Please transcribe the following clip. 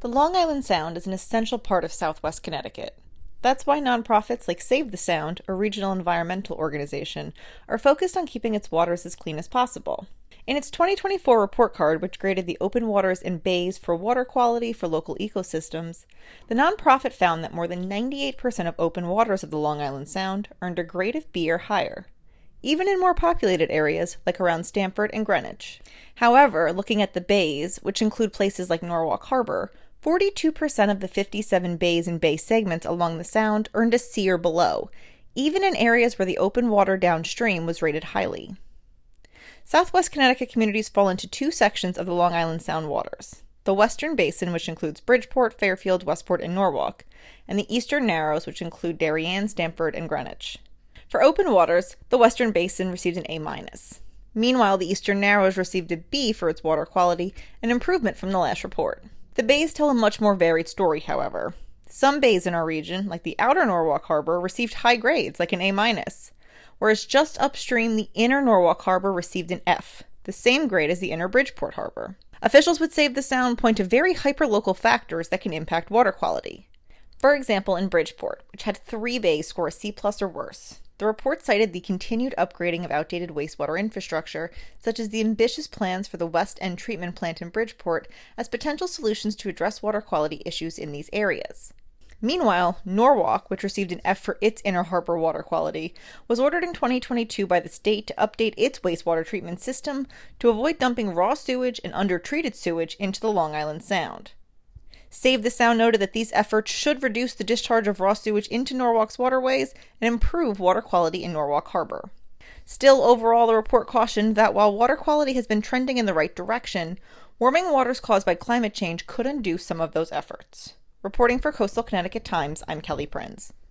The Long Island Sound is an essential part of Southwest Connecticut. That's why nonprofits like Save the Sound, a regional environmental organization, are focused on keeping its waters as clean as possible. In its 2024 report card, which graded the open waters and bays for water quality for local ecosystems, the nonprofit found that more than 98% of open waters of the Long Island Sound earned a grade of B or higher, even in more populated areas like around Stamford and Greenwich. However, looking at the bays, which include places like Norwalk Harbor, 42% of the 57 bays and bay segments along the Sound earned a C or below, even in areas where the open water downstream was rated highly. Southwest Connecticut communities fall into two sections of the Long Island Sound waters: the Western Basin, which includes Bridgeport, Fairfield, Westport, and Norwalk, and the Eastern Narrows, which include Darien, Stamford, and Greenwich. For open waters, the Western Basin received an A-. Meanwhile, the Eastern Narrows received a B for its water quality, an improvement from the last report. The bays tell a much more varied story, however. Some bays in our region, like the outer Norwalk Harbor, received high grades, like an A-, whereas just upstream, the inner Norwalk Harbor received an F, the same grade as the inner Bridgeport Harbor. Officials with Save the Sound point to very hyperlocal factors that can impact water quality. For example, in Bridgeport, which had 3 bays score a C+ or worse, the report cited the continued upgrading of outdated wastewater infrastructure, such as the ambitious plans for the West End treatment plant in Bridgeport, as potential solutions to address water quality issues in these areas. Meanwhile, Norwalk, which received an F for its inner harbor water quality, was ordered in 2022 by the state to update its wastewater treatment system to avoid dumping raw sewage and undertreated sewage into the Long Island Sound. Save the Sound noted that these efforts should reduce the discharge of raw sewage into Norwalk's waterways and improve water quality in Norwalk Harbor. Still, overall, the report cautioned that while water quality has been trending in the right direction, warming waters caused by climate change could undo some of those efforts. Reporting for Coastal Connecticut Times, I'm Kelly Prinz.